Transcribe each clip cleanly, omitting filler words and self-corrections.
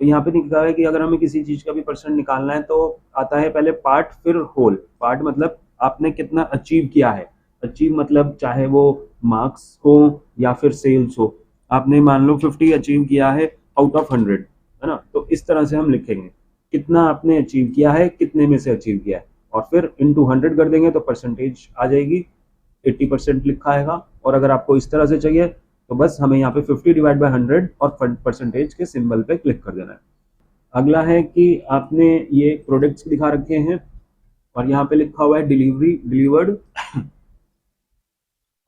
तो यहाँ पे लिखा है कि अगर हमें किसी चीज का भी परसेंट निकालना है तो आता है पहले पार्ट फिर होल। पार्ट मतलब आपने कितना अचीव किया है। अचीव मतलब चाहे वो मार्क्स हो या फिर सेल्स हो। आपने मान लो 50 अचीव किया है आउट ऑफ 100, है ना। तो इस तरह से हम लिखेंगे कितना आपने अचीव किया है, कितने में से अचीव किया है, और फिर इंटू 100 कर देंगे तो परसेंटेज आ जाएगी, 80% लिखा आएगा। और अगर आपको इस तरह से चाहिए तो बस हमें यहाँ पे 50/100 और परसेंटेज के सिंबल पे क्लिक कर देना है। अगला है कि आपने ये प्रोडक्ट्स दिखा रखे हैं और यहाँ पे लिखा हुआ है डिलीवरी, डिलीवर्ड,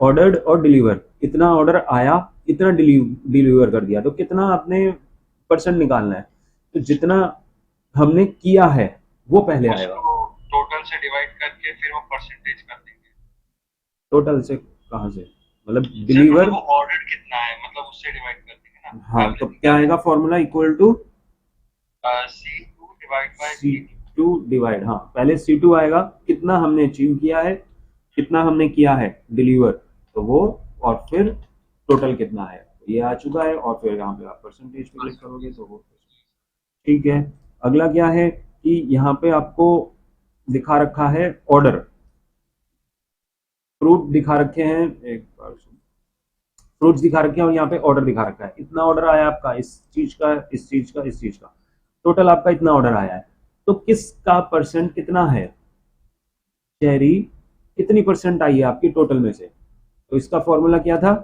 ऑर्डर्ड और डिलीवर। इतना ऑर्डर आया, इतना डिलीवर कर दिया, तो कितना आपने परसेंट निकालना है। तो जितना हमने किया है वो पहले आएगा। उसको टोटल से डिवाइड करके फिर वो परसेंटेज कर देंगे। टोटल से कहाँ से, मतलब सर मतलब डिलीवर। वो ऑर्डर कितना है मतलब उससे डिवाइड कर देंगे ना, हाँ, तो एवरेज क्या निकालने आएगा फॉर्मूला, इक्वल टू के C2 divide by C D2। Two divide, हाँ पहले C2 आएगा, कितना हमने अचीव किया है, कितना हमने किया है डिलीवर, तो वो, और फिर टोटल कितना है, तो ये आ चुका है। और फिर यहाँ पे आप परसेंटेज पे क्लिक करोगे तो वो, ठीक है। अगला क्या है कि यहाँ पे आपको दिखा रखा है ऑर्डर, फ्रूट दिखा रखे हैं, एक बार फ्रूट्स दिखा रखे हैं और यहाँ पे ऑर्डर दिखा रखा है। इतना ऑर्डर आया आपका इस चीज का, इस चीज का, इस चीज का, टोटल आपका इतना ऑर्डर आया है। तो किसका परसेंट कितना है, चेरी कितनी परसेंट आई है आपकी टोटल में से। तो इसका फॉर्मूला क्या था,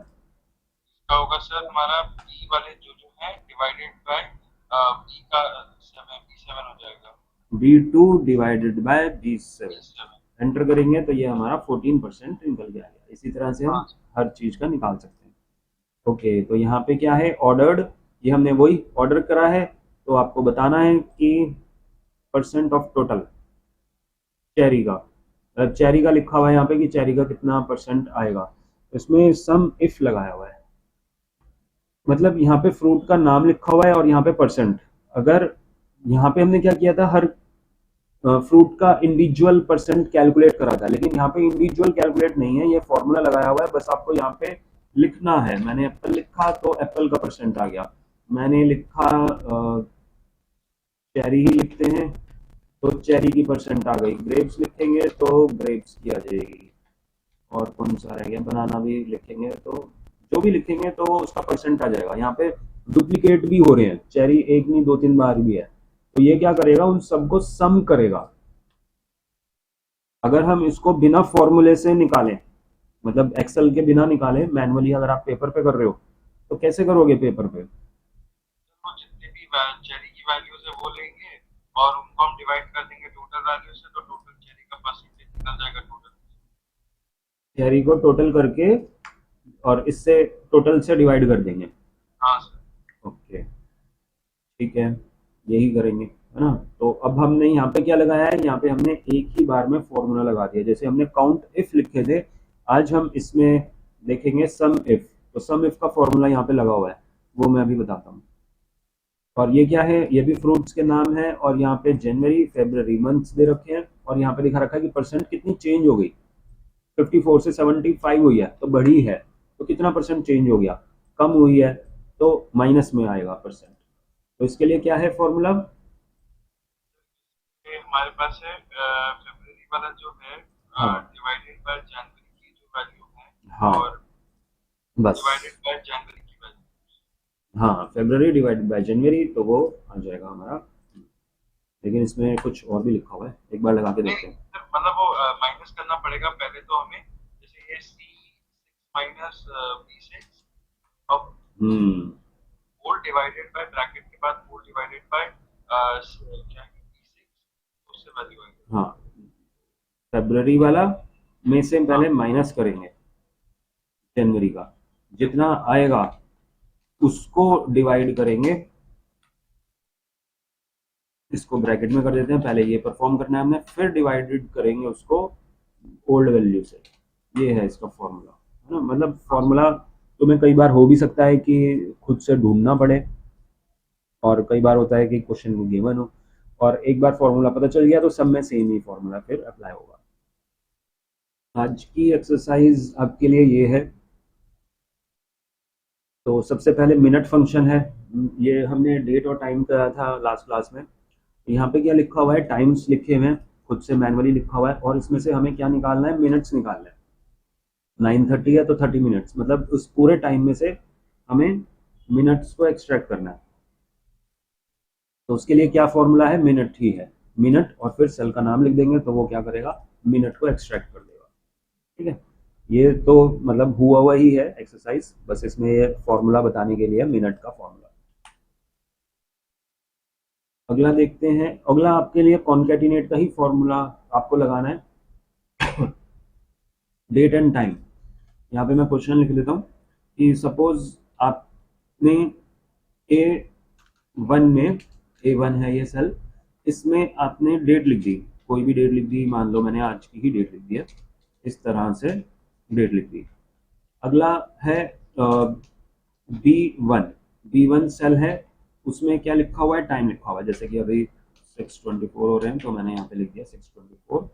क्या होगा सर हमारा बी वाले जो जो है डिवाइडेड बाय बी का 7 हो जाएगा। B2/B7। B7। एंटर करेंगे तो ये हमारा 14% निकल के आ गया। इसी तरह से हम हाँ हर चीज का निकाल सकते हैं। ओके, तो यहाँ पे क्या है, ऑर्डर्ड, ये हमने वही ऑर्डर करा है, तो आपको बताना है कि परसेंट ऑफ टोटल चेरी का, चेरी का लिखा हुआ है यहाँ पे कि चेरी का कितना परसेंट आएगा। इसमें सम इफ लगाया हुआ है, मतलब यहाँ पे फ्रूट का नाम लिखा हुआ है और यहाँ पे परसेंट। अगर यहाँ पे हमने क्या किया था, हर फ्रूट का इंडिविजुअल परसेंट कैलकुलेट करा था, लेकिन यहाँ पे इंडिविजुअल कैलकुलेट नहीं है, ये फॉर्मूला लगाया हुआ है। बस आपको यहाँ पे लिखना है, मैंने एप्पल लिखा तो एप्पल का परसेंट आ गया, मैंने लिखा चेरी ही लिखते हैं तो चेरी की परसेंट आ गई, ग्रेप्स लिखेंगे तो ग्रेप्स की आ जाएगी, और कौन सा रह गया, बनाना भी लिखेंगे तो, जो भी लिखेंगे तो उसका परसेंट आ जाएगा। यहाँ पे डुप्लीकेट भी हो रहे हैं, चेरी एक नहीं दो तीन बार भी है, तो ये क्या करेगा, उन सबको सम करेगा। अगर हम इसको बिना फॉर्मूले से निकालें, मतलब एक्सेल के बिना निकालें, मैनुअली अगर आप पेपर पे कर रहे हो तो कैसे करोगे पेपर पे। वो जितने भी चेरी की वैल्यूज है वो लेंगे और उनको हम डिवाइड कर देंगे टोटल वैल्यू से, तो टोटल चेरी का परसेंटेज निकल जाएगा टोटल। चेरी को टोटल करके और इससे टोटल से डिवाइड कर देंगे। हाँ सर। ओके, ठीक है, यही करेंगे, है ना। तो अब हमने यहाँ पे क्या लगाया है, यहाँ पे हमने एक ही बार में फॉर्मूला लगा दिया। जैसे हमने काउंट इफ लिखे थे, आज हम इसमें देखेंगे सम इफ। तो सम इफ का फॉर्मूला यहाँ पे लगा हुआ है, वो मैं अभी बताता हूँ। और ये क्या है, ये भी फ्रूट्स के नाम है, और यहाँ पे जनवरी फेब्रवरी मंथ्स दे रखे हैं, और यहाँ पे दिखा रखा है कि परसेंट कितनी चेंज हो गई, 54 से 75 हुई है तो बढ़ी है, तो कितना परसेंट चेंज हो गया, कम हुई है तो माइनस में आएगा परसेंट। तो इसके लिए क्या है फॉर्मूला, ये हमारे पास है फरवरी वाला जो है हाँ डिवाइडेड बाय जनवरी की जो वैल्यू है हाँ, और बस, डिवाइडेड बाय जनवरी की वैल्यू। हाँ फरवरी डिवाइडेड बाय जनवरी, तो वो आ जाएगा हमारा। लेकिन इसमें कुछ और भी लिखा हुआ है, एक बार लगा के नहीं देखते हैं। सर मतलब वो माइनस करना पड़ेगा पहले तो हमें, जैसे ये C6 - B6 अब हम्म, होल डिवाइडेड बाय ब्रैकेट के बाद होल डिवाइडेड बाय क्या है B6, उससे वैल्यू आएगी। हाँ, फरवरी वाला में से हाँ पहले माइनस करेंगे जनवरी का, जितना आएगा उसको डिवाइड करेंगे, इसको ब्रैकेट में कर देते हैं, पहले ये परफॉर्म करना है हमने, फिर डिवाइडेड करेंगे उसको ओल्ड वैल्यू से। ये है इसका फॉर्मूला, है ना। मतलब फॉर्मूला तुम्हें कई बार हो भी सकता है कि खुद से ढूंढना पड़े, और कई बार होता है कि क्वेश्चन को गिवन हो, और एक बार फॉर्मूला पता चल गया तो सब में सेम ही फॉर्मूला फिर अप्लाई होगा। आज की एक्सरसाइज आपके लिए ये है तो सबसे पहले मिनट फंक्शन है, ये हमने डेट और टाइम करा था लास्ट क्लास में। यहाँ पे क्या लिखा हुआ है, टाइम्स लिखे हुए हैं, खुद से मैनुअली लिखा हुआ है, और इसमें से हमें क्या निकालना है, मिनट्स निकालना है। 9:30 है तो 30 मिनट्स, मतलब उस पूरे टाइम में से हमें मिनट्स को एक्सट्रैक्ट करना है। तो उसके लिए क्या फॉर्मूला है, मिनट ही है। मिनट और फिर सेल का नाम लिख देंगे तो वो क्या करेगा, मिनट को एक्सट्रैक्ट कर देगा। ठीक है, ये तो मतलब हुआ हुआ ही है एक्सरसाइज, बस इसमें ये फॉर्मूला बताने के लिए मिनट का फॉर्मूला। अगला देखते हैं, अगला आपके लिए कॉन्केटिनेट का ही फॉर्मूला आपको लगाना है। डेट एंड टाइम, यहाँ पे मैं क्वेश्चन लिख लेता हूँ कि सपोज आपने ए वन में, ए वन है ये सेल, इसमें आपने डेट लिख दी, कोई भी डेट लिख दी, मान लो मैंने आज की ही डेट लिख दी है, इस तरह से डेट लिख दी। अगला है B one, B one cell है, उसमें क्या लिखा हुआ है, टाइम लिखा हुआ है, जैसे कि अभी 6:24 हो रहे हैं तो मैंने यहाँ पे लिख दिया 6:24।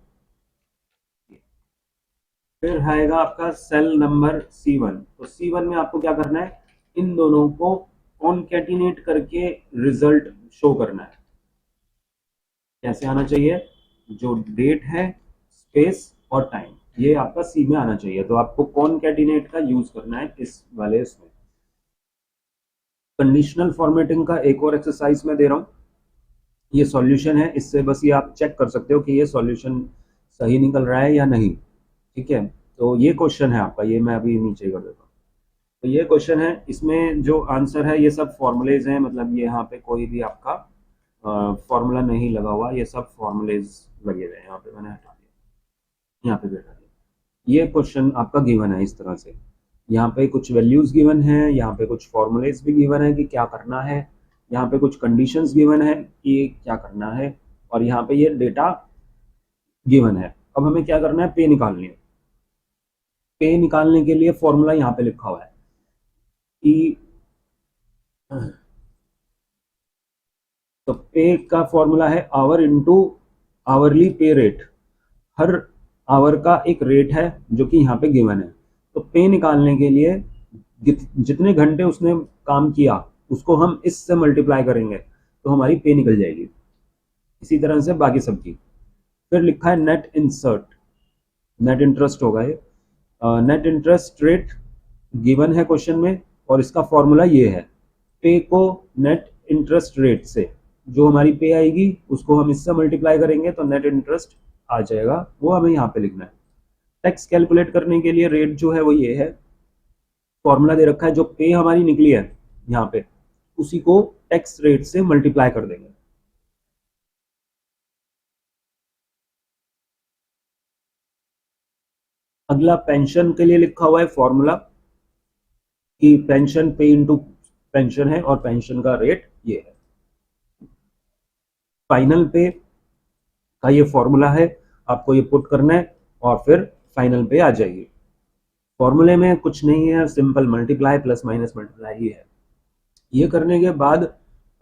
फिर आएगा आपका सेल नंबर C1, तो C1 में आपको क्या करना है, इन दोनों को कॉन्केटिनेट करके रिजल्ट शो करना है। कैसे आना चाहिए, जो डेट है, स्पेस और टाइम, ये आपका सी में आना चाहिए, तो आपको कॉन्केटिनेट का यूज करना है इस वाले इसमें। कंडीशनल फॉर्मेटिंग का एक और एक्सरसाइज मैं दे रहा हूँ, ये सॉल्यूशन है, इससे बस ये आप चेक कर सकते हो कि ये सॉल्यूशन सही निकल रहा है या नहीं। ठीक है, तो ये क्वेश्चन है आपका, ये मैं अभी नीचे कर देता हूँ। तो ये क्वेश्चन है, इसमें जो आंसर है ये सब फॉर्मूलेज हैं, मतलब ये यहाँ पे कोई भी आपका फॉर्मूला नहीं लगा हुआ, ये सब फॉर्मूलेज लगे हुए हैं। यहाँ पे मैंने हटा दिया, यहाँ पे भी हटा दिया। ये क्वेश्चन आपका गिवन है इस तरह से, यहाँ पे कुछ वैल्यूज गिवन है, यहाँ पे कुछ फॉर्मूलेज भी गिवन है कि क्या करना है, यहाँ पे कुछ कंडीशंस गिवन है कि क्या करना है, और यहाँ पे ये डेटा गिवन है। अब हमें क्या करना है, पे निकालनी है। पे निकालने के लिए फॉर्मूला यहाँ पे लिखा हुआ है कि, तो पे का फॉर्मूला है आवर इनटू आवरली पे रेट, हर आवर का एक रेट है जो कि यहाँ पे गिवन है। तो पे निकालने के लिए जितने घंटे उसने काम किया उसको हम इससे मल्टीप्लाई करेंगे तो हमारी पे निकल जाएगी। इसी तरह से बाकी सब की। फिर लिखा है नेट इंसर्ट, नेट इंटरेस्ट होगा ये, नेट इंटरेस्ट रेट गिवन है क्वेश्चन में, और इसका फॉर्मूला ये है, पे को नेट इंटरेस्ट रेट से, जो हमारी पे आएगी उसको हम इससे मल्टीप्लाई करेंगे तो नेट इंटरेस्ट आ जाएगा, वो हमें यहाँ पे लिखना है। टैक्स कैलकुलेट करने के लिए रेट जो है वो ये है, फॉर्मूला दे रखा है, जो पे हमारी निकली है यहाँ पे उसी को टैक्स रेट से मल्टीप्लाई कर देंगे। अगला पेंशन के लिए लिखा हुआ है फॉर्मूला कि पेंशन पे इंटू पेंशन है, और पेंशन का रेट ये है। फाइनल पे का ये फॉर्मूला है, आपको ये पुट करना है और फिर फाइनल पे आ जाएगी। फॉर्मूले में कुछ नहीं है, simple multiply plus minus multiply ही है। ये करने के बाद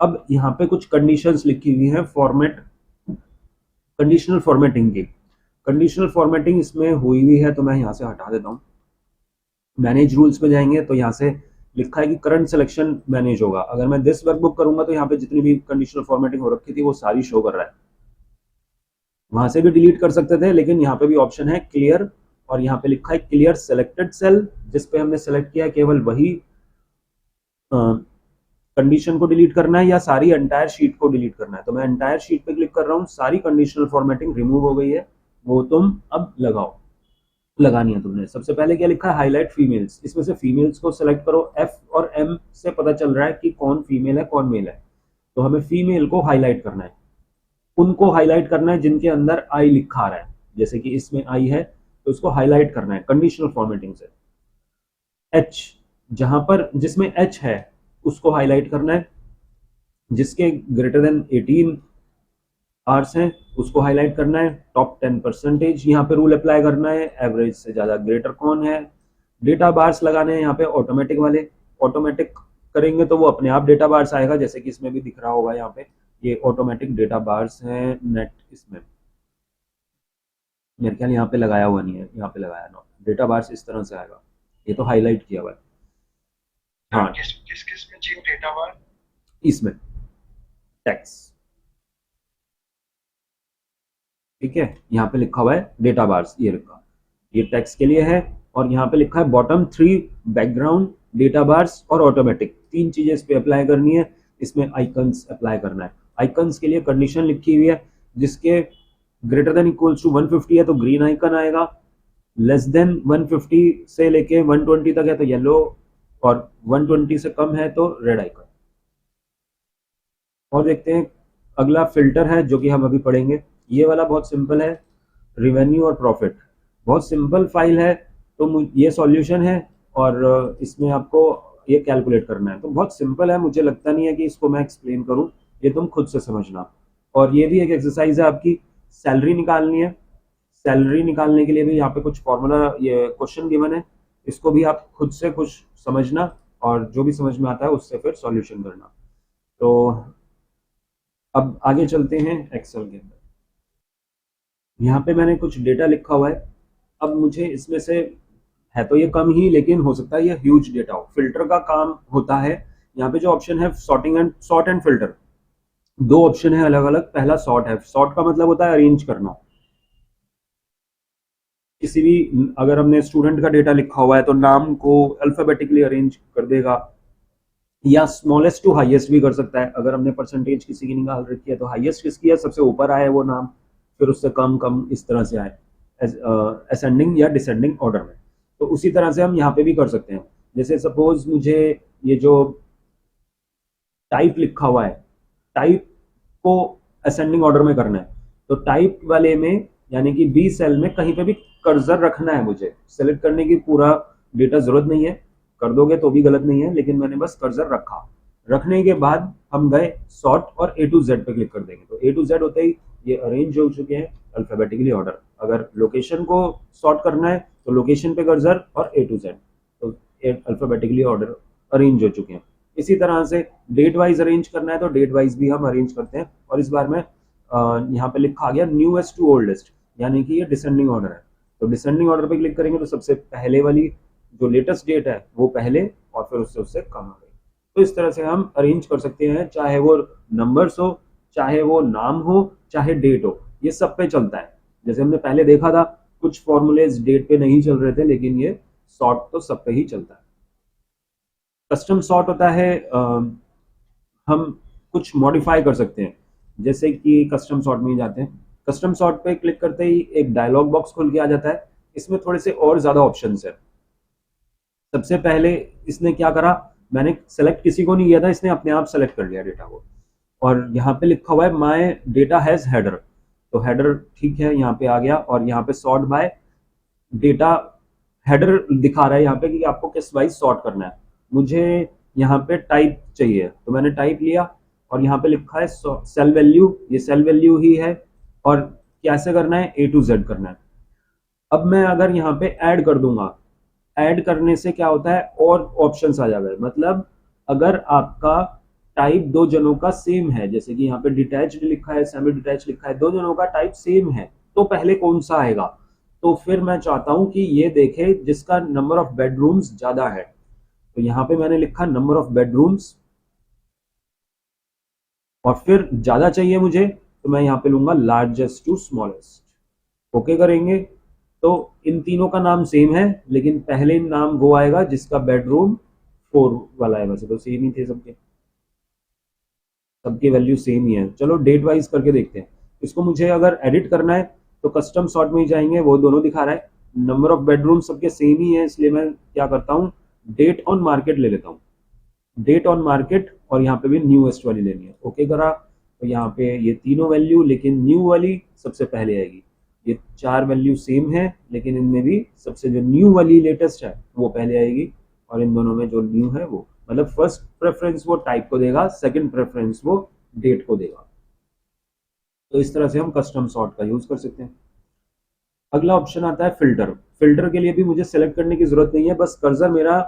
अब यहाँ पे कुछ कंडीशंस लिखी हुई है फॉर्मेट, कंडीशनल फॉर्मेटिंग की। कंडीशनल फॉर्मेटिंग इसमें हुई हुई है तो मैं यहाँ से हटा देता हूँ। मैनेज रूल्स पे जाएंगे तो यहाँ से लिखा है कि करंट सिलेक्शन मैनेज होगा। अगर मैं दिस वर्कबुक करूंगा तो यहाँ पे जितनी भी कंडीशनल फॉर्मेटिंग हो रखी थी वो सारी शो कर रहा है। वहां से भी डिलीट कर सकते थे, लेकिन यहाँ पे भी ऑप्शन है क्लियर, और यहाँ पे लिखा है क्लियर सेलेक्टेड सेल, जिसपे हमने सेलेक्ट किया केवल वही कंडीशन को डिलीट करना है या सारी एंटायर शीट को डिलीट करना है। तो मैं एंटायर शीट पे क्लिक कर रहा हूँ, सारी कंडीशनल फॉर्मेटिंग रिमूव हो गई है, वो तुम अब लगाओ, लगानी है तुमने। सबसे पहले क्या लिखा है, हाईलाइट फीमेल्स, इसमें से फीमेल्स को सेलेक्ट करो। एफ और एम से पता चल रहा है कि कौन फीमेल है कौन मेल है, तो हमें फीमेल को हाईलाइट करना है। उनको हाईलाइट करना है जिनके अंदर आई लिखा आ रहा है, जैसे कि इसमें आई है तो उसको हाईलाइट करना है कंडीशनल फॉर्मेटिंग से। एच, जहां पर जिसमें एच है उसको हाईलाइट करना है, जिसके ग्रेटर देन 18 आवर्स हैं उसको हाईलाइट करना है। टॉप 10% यहाँ पे रूल अप्लाई करना है, एवरेज से ज्यादा ग्रेटर कौन है। डेटा बार्स लगाने हैं यहाँ पे ऑटोमेटिक वाले, ऑटोमेटिक करेंगे तो वो अपने आप डेटा बार्स आएगा, जैसे कि इसमें भी दिख रहा होगा यहाँ पे, ये ऑटोमेटिक डेटा बार्स हैं नेट। इसमें मेरे ख्याल यहाँ पे लगाया हुआ नहीं है, यहाँ पे लगाया ना, डेटा बार्स इस तरह से आएगा, ये तो हाईलाइट किया हुआ है। हाँ किस किस किस में चाहिए डेटा बार? इसमें टैक्स, ठीक है, यहाँ पे लिखा हुआ है डेटा बार्स, ये लिखा, ये टैक्स के लिए है। और यहाँ पे लिखा है bottom three background data bars और ऑटोमेटिक, तीन चीजें इस पे अप्लाई करनी है। इसमें आइकन्स अप्लाई करना है। आइकन्स के लिए कंडीशन लिखी हुई है, जिसके ग्रेटर देन इक्वल्स टू 150 है तो ग्रीन आइकन आएगा, लेस देन 150 से लेके 120 तक है तो येलो, और 120 से कम है तो रेड आइकन। और देखते हैं अगला फिल्टर है जो कि हम अभी पढ़ेंगे। ये वाला बहुत सिंपल है, रिवेन्यू और प्रॉफिट, बहुत सिंपल फाइल है। तो ये सॉल्यूशन है और इसमें आपको ये कैलकुलेट करना है, तो बहुत सिंपल है, मुझे लगता नहीं है कि इसको मैं एक्सप्लेन करूं, ये तुम खुद से समझना। और ये भी एक एक्सरसाइज है आपकी, सैलरी निकालनी है। सैलरी निकालने के लिए भी यहाँ पे कुछ फॉर्मूला, ये क्वेश्चन गिवन है, इसको भी आप खुद से कुछ समझना और जो भी समझ में आता है उससे फिर सॉल्यूशन करना। तो अब आगे चलते हैं एक्सेल के अंदर। यहाँ पे मैंने कुछ डेटा लिखा हुआ है। अब मुझे इसमें से, है तो ये कम ही, लेकिन हो सकता है ये ह्यूज डेटा हो। फिल्टर का काम होता है, यहाँ पे जो ऑप्शन है सॉर्ट एंड फिल्टर, दो ऑप्शन है अलग अलग। पहला सॉर्ट है, सॉर्ट का मतलब होता है अरेंज करना। किसी भी, अगर हमने स्टूडेंट का डेटा लिखा हुआ है तो नाम को अल्फाबेटिकली अरेंज कर देगा, या स्मॉलेस्ट टू हाईएस्ट भी कर सकता है। अगर हमने परसेंटेज किसी की निकाल रखी है तो हाईएस्ट किसकी है, सबसे ऊपर आए वो नाम, फिर उससे कम कम इस तरह से आए, असेंडिंग या डिसेंडिंग ऑर्डर में। तो उसी तरह से हम यहाँ पे भी कर सकते हैं। जैसे सपोज मुझे ये जो टाइप लिखा हुआ है, टाइप को असेंडिंग ऑर्डर में करना है, तो टाइप वाले में यानी कि बी सेल में कहीं पे भी कर्सर रखना है मुझे। सेलेक्ट करने की पूरा डेटा जरूरत नहीं है, कर दोगे तो भी गलत नहीं है, लेकिन मैंने बस कर्सर रखा। रखने के बाद हम गए सॉर्ट और ए टू जेड पे क्लिक कर देंगे, तो ए टू जेड होते ही ये अरेंज हो चुके हैं अल्फाबेटिकली ऑर्डर। अगर लोकेशन को सॉर्ट करना है तो लोकेशन पे कर्सर और ए टू जेड, तो अल्फाबेटिकली ऑर्डर अरेंज हो चुके हैं। इसी तरह से डेट वाइज अरेंज करना है तो डेट वाइज भी हम अरेंज करते हैं। और इस बार में यहाँ पे लिखा गया न्यूएस्ट टू ओल्डेस्ट, यानी कि ये डिसेंडिंग ऑर्डर है। तो डिसेंडिंग ऑर्डर पे क्लिक करेंगे तो सबसे पहले वाली जो लेटेस्ट डेट है वो पहले, और फिर उससे उससे कम आ गई। तो इस तरह से हम अरेंज कर सकते हैं, चाहे वो नंबर्स हो, चाहे वो नाम हो, चाहे डेट हो, ये सब पे चलता है। जैसे हमने पहले देखा था, कुछ फॉर्मूलेज डेट पे नहीं चल रहे थे, लेकिन ये सॉर्ट तो सब पे ही चलता है। कस्टम सॉर्ट होता है, हम कुछ मॉडिफाई कर सकते हैं। जैसे कि कस्टम सॉर्ट में ही जाते हैं, कस्टम सॉर्ट पे क्लिक करते ही एक डायलॉग बॉक्स खुल के आ जाता है। इसमें थोड़े से और ज्यादा ऑप्शंस है। सबसे पहले इसने क्या करा, मैंने सेलेक्ट किसी को नहीं किया था, इसने अपने आप सेलेक्ट कर लिया डेटा को। और यहाँ पे लिखा हुआ है माय डेटा हैज हेडर, तो हेडर ठीक है, यहाँ पे आ गया। और यहाँ पे सॉर्ट बाय डेटा, हेडर दिखा रहा है यहाँ पे कि आपको किस वाइज सॉर्ट करना है। मुझे यहाँ पे टाइप चाहिए तो मैंने टाइप लिया, और यहाँ पे लिखा है सेल वैल्यू, ये सेल वैल्यू ही है। और कैसे करना है, ए टू जेड करना है। अब मैं अगर यहाँ पे ऐड कर दूंगा, ऐड करने से क्या होता है, और ऑप्शंस आ जाएगा। मतलब अगर आपका टाइप दो जनों का सेम है, जैसे कि यहाँ पे डिटैच्ड लिखा है, सेमी डिटैच लिखा है, दो जनों का टाइप सेम है, तो पहले कौन सा आएगा। तो फिर मैं चाहता हूं कि ये देखे जिसका नंबर ऑफ बेडरूम्स ज्यादा है, तो यहाँ पे मैंने लिखा नंबर ऑफ बेडरूम्स। और फिर ज्यादा चाहिए मुझे तो मैं यहाँ पे लूंगा लार्जेस्ट टू स्मॉलेस्ट। ओके करेंगे तो इन तीनों का नाम सेम है, लेकिन पहले नाम वो आएगा जिसका बेडरूम 4 वाला है। वैसे तो सेम ही थे सबके, सबकी वैल्यू सेम ही है। चलो डेट वाइज करके देखते हैं। इसको मुझे अगर एडिट करना है तो कस्टम सॉर्ट में ही जाएंगे, वो दोनों दिखा रहा है। नंबर ऑफ बेडरूम सबके सेम ही है, इसलिए मैं क्या करता हूँ, डेट ऑन मार्केट ले लेता हूँ। डेट ऑन मार्केट, और यहाँ पे भी न्यूएस्ट वाली लेनी है। ओके करा तो यहाँ पे ये तीनों वैल्यू, लेकिन न्यू वाली सबसे पहले आएगी। ये चार वैल्यू सेम है, लेकिन इनमें भी सबसे जो न्यू वाली लेटेस्ट है वो पहले आएगी। और इन दोनों में जो न्यू है वो, मतलब फर्स्ट प्रेफरेंस वो टाइप को देगा, सेकंड प्रेफरेंस वो डेट को देगा। तो इस तरह से हम कस्टम सॉर्ट का यूज कर सकते हैं। अगला ऑप्शन आता है फिल्टर। फिल्टर के लिए भी मुझे सेलेक्ट करने की जरूरत नहीं है, बस कर्सर मेरा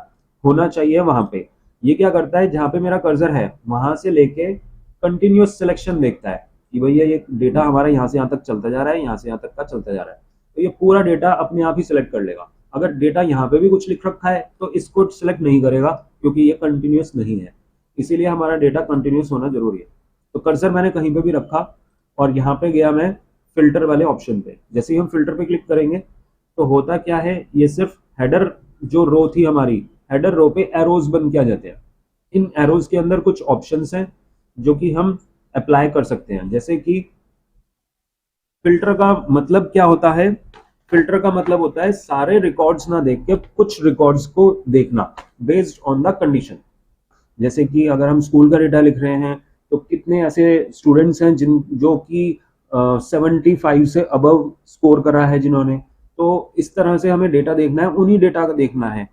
होना चाहिए वहां पे। ये क्या करता है, जहां पे मेरा कर्सर है वहां से लेके कंटिन्यूअस सिलेक्शन देखता है कि भैया ये डेटा हमारा यहाँ से यहाँ तक चलता जा रहा है, यहाँ से यहाँ तक का चलता जा रहा है, तो ये पूरा डेटा अपने आप ही सिलेक्ट कर लेगा। अगर डेटा यहाँ पे भी कुछ लिख रखा है तो इसको सिलेक्ट नहीं करेगा क्योंकि ये कंटिन्यूस नहीं है, इसीलिए हमारा डेटा कंटिन्यूस होना जरूरी है। तो कर्सर मैंने कहीं पे भी रखा और यहाँ पे गया मैं फिल्टर वाले ऑप्शन पे। जैसे ही हम फिल्टर पे क्लिक करेंगे तो होता क्या है, ये सिर्फ हेडर जो रो थी हमारी, हेडर रो पे एरोज बन के आ जाते हैं। इन एरोज के अंदर कुछ ऑप्शंस हैं जो कि हम अप्लाई कर सकते हैं। जैसे कि फिल्टर का मतलब क्या होता है, फिल्टर का मतलब होता है सारे रिकॉर्ड्स ना देख के कुछ रिकॉर्ड्स को देखना बेस्ड ऑन द कंडीशन। जैसे कि अगर हम स्कूल का डेटा लिख रहे हैं तो कितने ऐसे स्टूडेंट्स हैं जिन जो कि 75 से अबव स्कोर करा है जिन्होंने, तो इस तरह से हमें डेटा देखना है, उन्हीं डेटा का देखना है।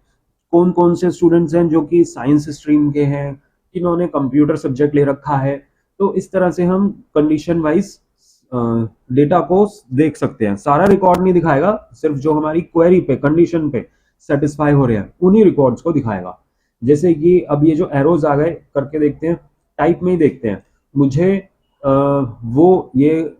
कौन कौन से स्टूडेंट्स हैं जो कि साइंस स्ट्रीम के हैं, किन्होंने कंप्यूटर सब्जेक्ट ले रखा है, तो इस तरह से हम कंडीशन वाइज डेटा को देख सकते हैं। सारा रिकॉर्ड नहीं दिखाएगा, सिर्फ जो हमारी क्वेरी पे कंडीशन पे सेटिस्फाई हो रहे हैं उन्हीं रिकॉर्ड्स को दिखाएगा। जैसे कि अब ये जो एरोज आ गए करके देखते हैं, टाइप में ही देखते हैं। मुझे वो ये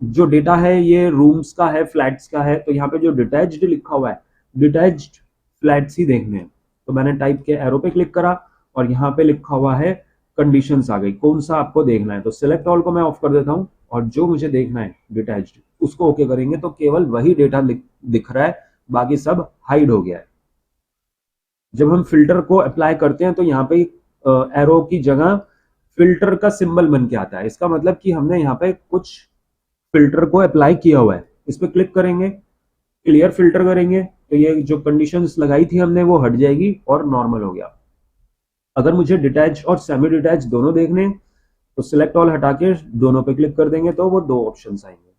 जो डेटा है ये रूम्स का है, फ्लैट्स का है, तो यहाँ पे जो डिटैच्ड लिखा हुआ है डिटैच्ड फ्लैट्स ही देखने हैं। तो मैंने टाइप के एरो पे क्लिक करा और यहाँ पे लिखा हुआ है कंडीशंस आ गई, कौन सा आपको देखना है। तो सिलेक्ट ऑल को मैं ऑफ कर देता हूँ और जो मुझे देखना है डिटैच्ड उसको ओके करेंगे तो केवल वही डेटा दिख रहा है, बाकी सब हाइड हो गया है। जब हम फिल्टर को अप्लाई करते हैं तो यहाँ पे एरो की जगह फिल्टर का सिंबल बन के आता है। इसका मतलब कि हमने यहाँ पे कुछ फिल्टर को अप्लाई किया हुआ है। इस पर क्लिक करेंगे, क्लियर फिल्टर करेंगे तो ये जो कंडीशंस लगाई थी हमने वो हट जाएगी और नॉर्मल हो गया। अगर मुझे डिटैच और सेमी डिटैच दोनों देखने तो सिलेक्ट ऑल हटा के दोनों पे क्लिक कर देंगे तो वो दो ऑप्शंस आएंगे।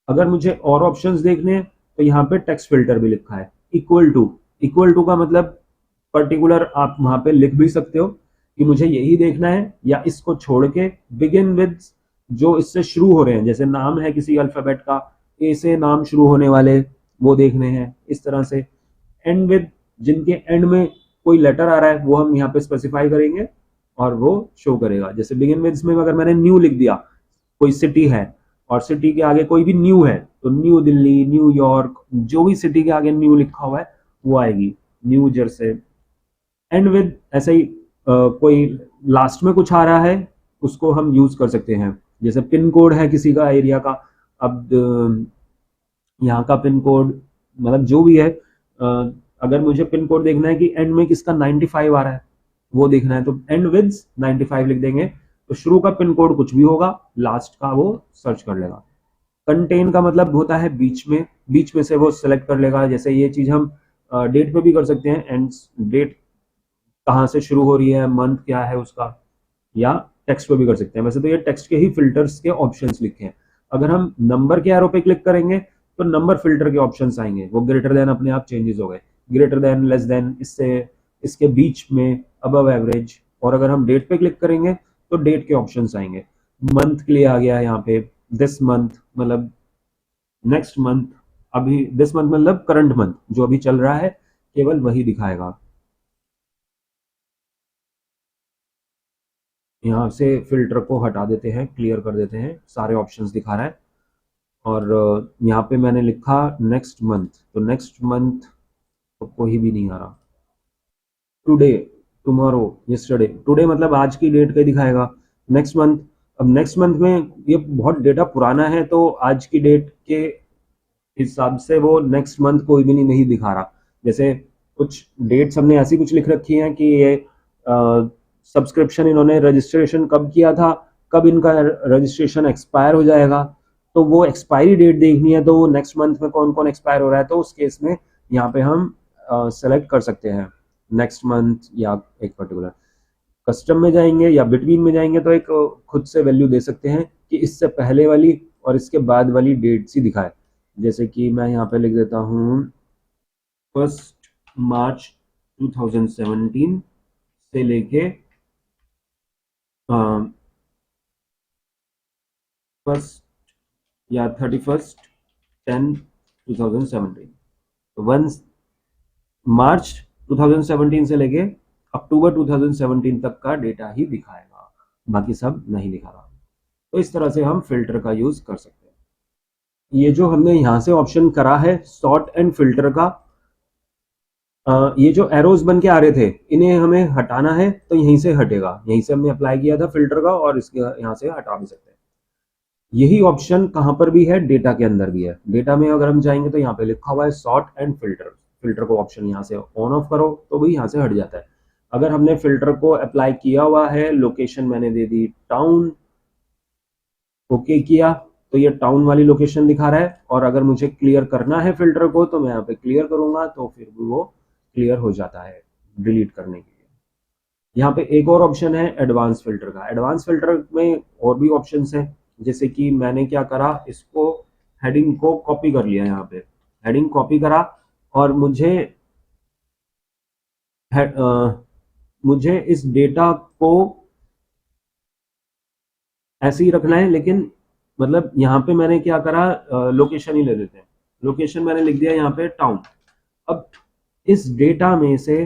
अगर मुझे और ऑप्शंस देखने हैं तो यहाँ पे टेक्स्ट फिल्टर भी लिखा है। इक्वल टू का मतलब पर्टिकुलर आप वहां पे लिख भी सकते हो कि मुझे यही देखना है, या इसको छोड़ के बिगिन विद जो इससे शुरू हो रहे हैं, जैसे नाम है किसी अल्फाबेट का, ए से नाम शुरू होने वाले वो देखने हैं। इस तरह से एंड विद जिनके एंड में कोई लेटर आ रहा है वो हम यहाँ पे स्पेसिफाई करेंगे और वो शो करेगा। जैसे बिगिन विद में अगर मैंने न्यू लिख दिया, कोई सिटी है और सिटी के आगे कोई भी न्यू है तो न्यू दिल्ली, न्यूयॉर्क, जो भी सिटी के आगे न्यू लिखा हुआ है वो आएगी, न्यू जर्सी। एंड विद ऐसे ही कोई लास्ट में कुछ आ रहा है उसको हम यूज कर सकते हैं। जैसे पिन कोड है किसी का एरिया का, अब यहाँ का पिन कोड मतलब जो भी है, अगर मुझे पिन कोड देखना है कि एंड में किसका 95 आ रहा है वो देखना है तो एंड विद 95 लिख देंगे तो शुरू का पिन कोड कुछ भी होगा, लास्ट का वो सर्च कर लेगा। कंटेन का मतलब होता है बीच में से वो सिलेक्ट कर लेगा। जैसे ये चीज हम डेट पे भी कर सकते हैं, एंड डेट कहाँ से शुरू हो रही है, मंथ क्या है उसका, या टेक्स्ट पे भी कर सकते हैं। वैसे तो ये टेक्स्ट के ही फिल्टर्स के ऑप्शंस लिखे हैं। अगर हम नंबर के एरो पे क्लिक करेंगे तो नंबर फिल्टर के ऑप्शंस आएंगे, वो ग्रेटर देन अपने आप चेंजेस हो गए, ग्रेटर देन, लेस देन, इससे इसके बीच में, अबव एवरेज। और अगर हम डेट पे क्लिक करेंगे तो डेट के ऑप्शंस आएंगे। मंथ के लिए आ गया यहाँ पे दिस मंथ मतलब नेक्स्ट मंथ, अभी दिस मंथ मतलब करंट मंथ जो अभी चल रहा है केवल वही दिखाएगा। यहाँ से फिल्टर को हटा देते हैं, क्लियर कर देते हैं, सारे ऑप्शंस दिखा रहा है। और यहाँ पे मैंने लिखा नेक्स्ट मंथ, तो नेक्स्ट मंथ तो कोई भी नहीं आ रहा। टुडे, टुमारो, यस्टरडे, टुडे मतलब आज की डेट का दिखाएगा। नेक्स्ट मंथ, अब नेक्स्ट मंथ में ये बहुत डेटा पुराना है तो आज की डेट के हिसाब से वो नेक्स्ट मंथ कोई भी नहीं दिखा रहा। जैसे कुछ डेट्स हमने ऐसी कुछ लिख रखी हैं कि ये सब्सक्रिप्शन इन्होंने रजिस्ट्रेशन कब किया था, कब इनका रजिस्ट्रेशन एक्सपायर हो जाएगा, तो वो एक्सपायरी डेट देखनी है तो वो नेक्स्ट मंथ में कौन कौन एक्सपायर हो रहा है, तो उस केस में यहाँ पे हम सेलेक्ट कर सकते हैं नेक्स्ट मंथ या एक पर्टिकुलर। कस्टम में जाएंगे या बिटवीन में जाएंगे तो एक खुद से वैल्यू दे सकते हैं कि इससे पहले वाली और इसके बाद वाली डेट्स ही दिखाए। जैसे कि मैं यहाँ पे लिख देता हूँ 1 मार्च 2017 से लेके फर्स्ट या 31/10/2017, तो 1 मार्च 2017 से लेके अक्टूबर 2017 तक का डेटा ही दिखाएगा, बाकी सब नहीं दिखा रहा। तो इस तरह से हम फिल्टर का यूज कर सकते हैं। ये जो हमने यहाँ से ऑप्शन करा है सॉर्ट एंड फिल्टर का, ये जो एरोज बन के आ रहे थे इन्हें हमें हटाना है, तो यहीं से हटेगा, यहीं से हमने अप्लाई किया था फिल्टर का और इसके यहाँ से हटा भी सकते हैं। यही ऑप्शन कहाँ पर भी है, डेटा के अंदर भी है। डेटा में अगर हम जाएंगे तो यहाँ पे लिखा हुआ है सॉर्ट एंड फिल्टर, फिल्टर को ऑप्शन यहाँ से ऑन ऑफ करो तो भी यहाँ से हट जाता है। अगर हमने फिल्टर को अप्लाई किया हुआ है, लोकेशन मैंने दे दी टाउन, ओके किया, तो ये टाउन वाली लोकेशन दिखा रहा है। और अगर मुझे क्लियर करना है फिल्टर को तो मैं यहाँ पे क्लियर करूंगा तो फिर वो क्लियर हो जाता है डिलीट करने के लिए। यहाँ पे एक और ऑप्शन है एडवांस फिल्टर का। एडवांस फिल्टर में और भी ऑप्शन हैं, जैसे कि मैंने क्या करा, इसको हेडिंग को कॉपी कर लिया, यहाँ पे हेडिंग कॉपी करा और मुझे इस डेटा को ऐसे ही रखना है, लेकिन मतलब यहाँ पे मैंने क्या करा, लोकेशन ही ले लेते हैं। लोकेशन मैंने लिख दिया यहाँ पे टाउन। अब इस डेटा में से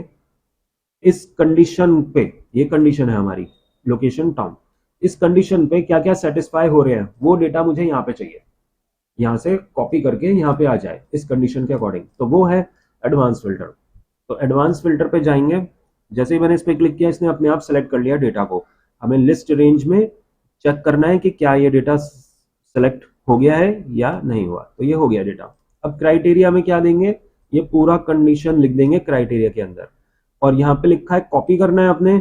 इस कंडीशन पे, ये कंडीशन है हमारी लोकेशन टाउन, इस कंडीशन पे क्या क्या सेटिस्फाई हो रहे हैं वो डेटा मुझे यहाँ पे चाहिए, यहाँ से कॉपी करके यहाँ पे आ जाए इस कंडीशन के अकॉर्डिंग, तो वो है एडवांस फिल्टर। तो एडवांस फिल्टर पे जाएंगे, जैसे ही मैंने इस पर क्लिक किया इसने अपने आप सेलेक्ट कर लिया डेटा को। हमें लिस्ट रेंज में चेक करना है कि क्या ये डेटा सेलेक्ट हो गया है या नहीं हुआ, तो ये हो गया डेटा। अब क्राइटेरिया में क्या देंगे, ये पूरा कंडीशन लिख देंगे क्राइटेरिया के अंदर। और यहाँ पे लिखा है कॉपी करना है अपने,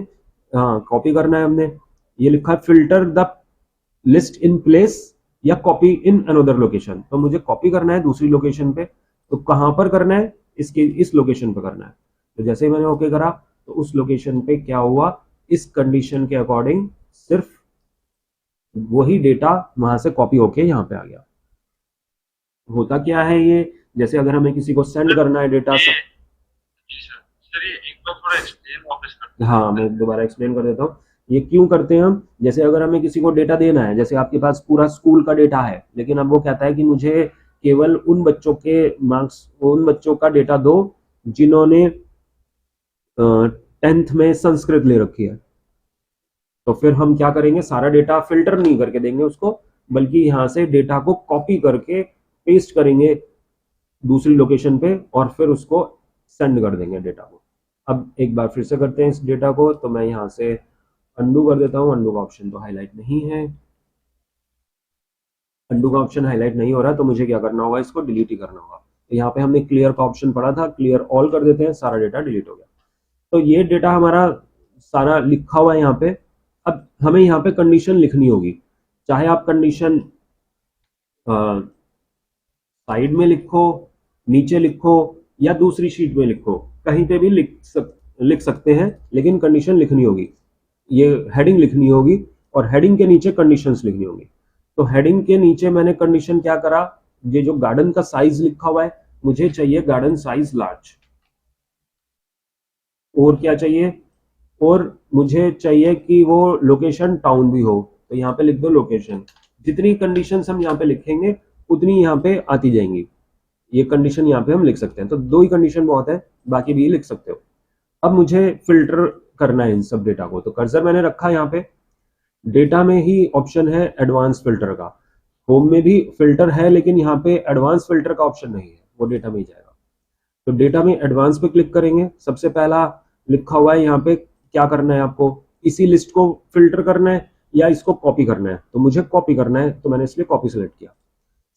हाँ कॉपी करना है हमने, ये लिखा है filter the list in place या कॉपी इन अनदर लोकेशन, तो मुझे कॉपी करना है दूसरी लोकेशन पे, तो कहां पर करना है, इसके इस लोकेशन पे करना है। तो जैसे ही मैंने ओके करा तो उस लोकेशन पे क्या हुआ, इस कंडीशन के अकॉर्डिंग सिर्फ वही डेटा वहां से कॉपी होके यहाँ पे आ गया। होता क्या है ये, जैसे अगर हमें किसी को सेंड करना है डेटा, ये जी सर ये एक बार थोड़ा एक्सप्लेन वापस कर दीजिए हाँ मतलब। मैं दोबारा एक्सप्लेन कर देता हूँ। ये क्यों करते हैं हम, जैसे अगर हमें किसी को डेटा देना है, जैसे आपके पास पूरा स्कूल का डेटा है, लेकिन अब वो कहता है कि मुझे केवल उन बच्चों के मार्क्स, उन बच्चों का डेटा दो जिन्होंने 10th में संस्कृत ले रखी है, तो फिर हम क्या करेंगे, सारा डेटा फिल्टर नहीं करके देंगे उसको, बल्कि यहाँ से डेटा को कॉपी करके पेस्ट करेंगे दूसरी लोकेशन पे और फिर उसको सेंड कर देंगे डेटा को। अब एक बार फिर से करते हैं इस डेटा को, तो मैं यहाँ से अंडू कर देता हूँ, अंडू का ऑप्शन तो हाईलाइट नहीं है, अंडू का ऑप्शन हाईलाइट नहीं हो रहा, तो मुझे क्या करना होगा, इसको डिलीट ही करना होगा। तो यहाँ पे हमने क्लियर का ऑप्शन पड़ा था, क्लियर ऑल कर देते हैं, सारा डेटा डिलीट हो गया। तो ये डेटा हमारा सारा लिखा हुआ है यहाँ पे। अब हमें यहाँ पे कंडीशन लिखनी होगी, चाहे आप कंडीशन साइड में लिखो, नीचे लिखो या दूसरी शीट में लिखो, कहीं पे भी लिख सकते हैं, लेकिन कंडीशन लिखनी होगी, ये हेडिंग लिखनी होगी और हेडिंग के नीचे कंडीशंस लिखनी होगी। तो हेडिंग के नीचे मैंने कंडीशन क्या करा, ये जो गार्डन का साइज लिखा हुआ है, मुझे चाहिए गार्डन साइज लार्ज। और क्या चाहिए, और मुझे चाहिए कि वो लोकेशन टाउन भी हो, तो यहाँ पे लिख दो लोकेशन। जितनी कंडीशंस हम यहाँ पे लिखेंगे उतनी यहाँ पे आती जाएंगी, ये कंडीशन यहाँ पे हम लिख सकते हैं, तो दो ही कंडीशन बहुत है, बाकी भी लिख सकते हो। अब मुझे फिल्टर करना है इन सब डेटा को, तो कर्सर मैंने रखा यहाँ पे, डेटा में ही ऑप्शन है एडवांस फिल्टर का, होम में भी फिल्टर है लेकिन यहाँ पे एडवांस फिल्टर का ऑप्शन नहीं है, वो डेटा में ही जाएगा। तो डेटा में एडवांस पे क्लिक करेंगे, सबसे पहला लिखा हुआ है यहाँ पे क्या करना है आपको, इसी लिस्ट को फिल्टर करना है या इसको कॉपी करना है, तो मुझे कॉपी करना है तो मैंने इसलिए कॉपी सेलेक्ट किया।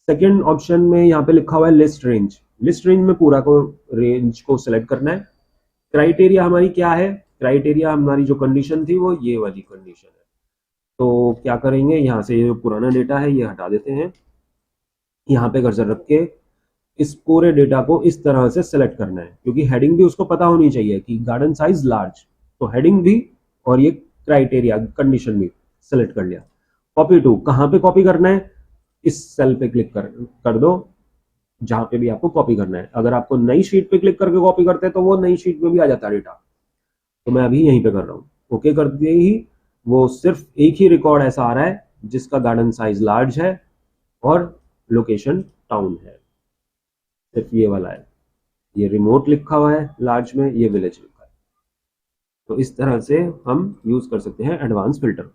सेकेंड ऑप्शन में यहाँ पे लिखा हुआ है लिस्ट रेंज, लिस्ट रेंज में पूरा को रेंज को सिलेक्ट करना है। क्राइटेरिया हमारी क्या है, क्राइटेरिया हमारी जो कंडीशन थी वो ये वाली कंडीशन है, तो क्या करेंगे, यहाँ से ये पुराना डेटा है ये हटा देते हैं, यहाँ पे कर्सर रख के इस पूरे डेटा को इस तरह से सेलेक्ट करना है, क्योंकि हेडिंग भी उसको पता होनी चाहिए कि गार्डन साइज लार्ज, तो हेडिंग भी और ये क्राइटेरिया कंडीशन भी सेलेक्ट कर लिया। कॉपी टू, कहाँ पे कॉपी करना है, इस सेल पे क्लिक कर दो जहां पे भी आपको कॉपी करना है। अगर आपको नई शीट पे क्लिक करके कॉपी करते हैं तो वो नई शीट में भी आ जाता है डेटा, तो मैं अभी यहीं पे कर रहा हूँ। ओके कर दिए ही, वो सिर्फ एक ही रिकॉर्ड ऐसा आ रहा है जिसका गार्डन साइज लार्ज है और लोकेशन टाउन है, सिर्फ ये वाला है, ये रिमोट लिखा हुआ है लार्ज में, ये विलेज लिखा है। तो इस तरह से हम यूज कर सकते हैं एडवांस फिल्टर।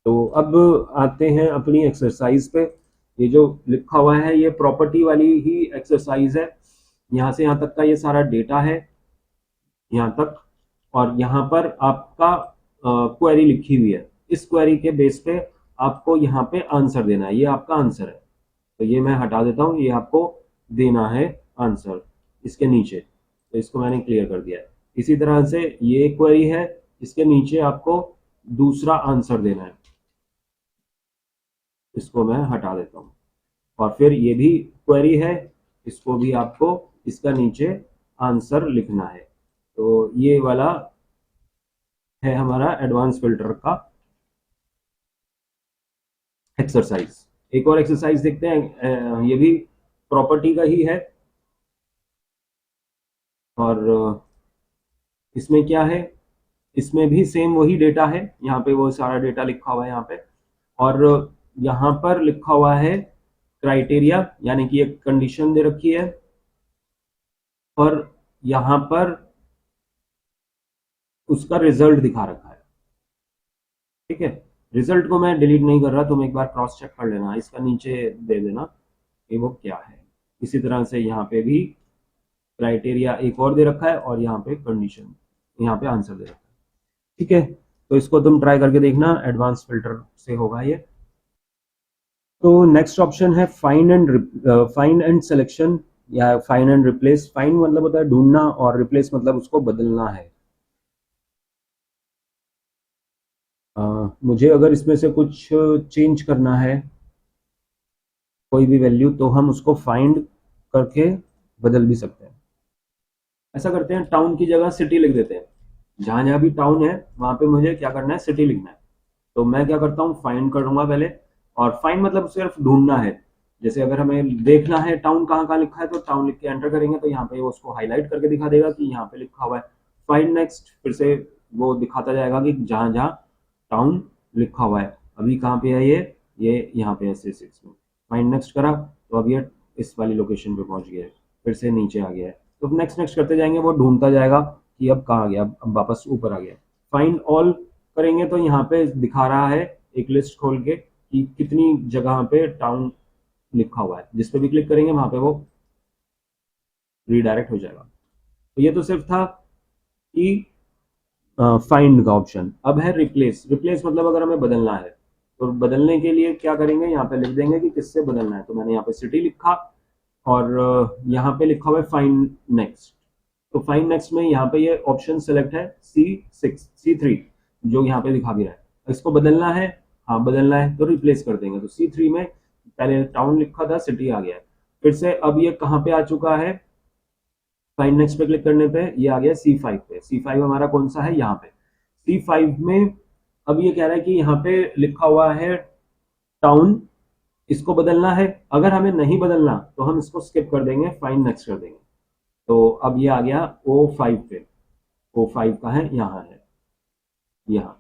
तो अब आते हैं अपनी एक्सरसाइज पे। ये जो लिखा हुआ है ये प्रॉपर्टी वाली ही एक्सरसाइज है। यहाँ से यहाँ तक का ये सारा डेटा है, यहाँ तक, और यहाँ पर आपका क्वेरी लिखी हुई है। इस क्वेरी के बेस पे आपको यहाँ पे आंसर देना है, ये आपका आंसर है। तो ये मैं हटा देता हूँ, ये आपको देना है आंसर इसके नीचे। तो इसको मैंने क्लियर कर दिया है। इसी तरह से ये क्वेरी है, इसके नीचे आपको दूसरा आंसर देना है, इसको मैं हटा देता हूँ। और फिर ये भी क्वेरी है, इसको भी आपको इसका नीचे आंसर लिखना है। तो ये वाला है हमारा एडवांस फिल्टर का एक्सरसाइज। एक और एक्सरसाइज देखते हैं, ये भी प्रॉपर्टी का ही है। और इसमें क्या है, इसमें भी सेम वही डेटा है, यहाँ पे वो सारा डेटा लिखा हुआ है यहाँ पे। और यहाँ पर लिखा हुआ है क्राइटेरिया, यानी कि एक कंडीशन दे रखी है, और यहाँ पर उसका रिजल्ट दिखा रखा है। ठीक है, रिजल्ट को मैं डिलीट नहीं कर रहा, तुम एक बार क्रॉस चेक कर लेना, इसका नीचे दे देना कि वो क्या है। इसी तरह से यहाँ पे भी क्राइटेरिया एक और दे रखा है, और यहाँ पे कंडीशन, यहाँ पे आंसर दे रखा है। ठीक है, तो इसको तुम ट्राई करके देखना, एडवांस फिल्टर से होगा ये। तो नेक्स्ट ऑप्शन है फाइंड एंड सिलेक्शन या फाइंड एंड रिप्लेस। फाइंड मतलब होता है ढूंढना, और रिप्लेस मतलब उसको बदलना है। मुझे अगर इसमें से कुछ चेंज करना है, कोई भी वैल्यू, तो हम उसको फाइंड करके बदल भी सकते हैं। ऐसा करते हैं, टाउन की जगह सिटी लिख देते हैं। जहां जहां भी टाउन है वहां पे मुझे क्या करना है, सिटी लिखना है। तो मैं क्या करता हूँ, फाइंड करूंगा पहले। और फाइंड मतलब सिर्फ ढूंढना है। जैसे अगर हमें देखना है टाउन कहाँ कहाँ लिखा है, तो टाउन लिख के एंटर करेंगे, तो यहाँ पे वो उसको हाईलाइट करके दिखा देगा कि यहाँ पे लिखा हुआ है। फाइंड नेक्स्ट, फिर से वो दिखाता जाएगा कि जहां जहां टाउन लिखा हुआ है। अभी कहाँ पे है ये यहाँ पे है C6 में। फाइंड नेक्स्ट करा, तो अब ये इस वाली लोकेशन पे पहुंच गया है, फिर से नीचे आ गया है। तो नेक्स्ट नेक्स्ट करते जाएंगे, वो ढूंढता जाएगा कि अब कहाँ गया, अब वापस ऊपर आ गया। फाइंड ऑल करेंगे तो यहाँ पे दिखा रहा है एक लिस्ट खोल के कि कितनी जगह पे टाउन लिखा हुआ है। जिस पे भी क्लिक करेंगे वहां पे वो रीडायरेक्ट हो जाएगा। तो ये तो सिर्फ था कि फाइंड का ऑप्शन। अब है रिप्लेस। रिप्लेस मतलब अगर हमें बदलना है, तो बदलने के लिए क्या करेंगे, यहाँ पे लिख देंगे कि किससे बदलना है। तो मैंने यहाँ पे सिटी लिखा, और यहाँ पे लिखा हुआ है फाइंड नेक्स्ट। तो फाइंड नेक्स्ट में यहाँ पे ये ऑप्शन सेलेक्ट है C3, जो यहाँ पे दिखा भी रहा है। इसको बदलना है, हाँ बदलना है, तो रिप्लेस कर देंगे। तो C3 में पहले टाउन लिखा था, सिटी आ गया है। फिर से अब ये कहाँ पे आ चुका है, फाइंड नेक्स्ट पे क्लिक करने पे ये आ गया C5 पे। C5 हमारा कौन सा है, यहाँ पे C5 में। अब ये कह रहा है कि यहाँ पे लिखा हुआ है टाउन, इसको बदलना है। अगर हमें नहीं बदलना तो हम इसको स्किप कर देंगे, फाइंड नेक्स्ट कर देंगे। तो अब ये आ गया O5 पे। O5 का है, यहाँ है, यहाँ।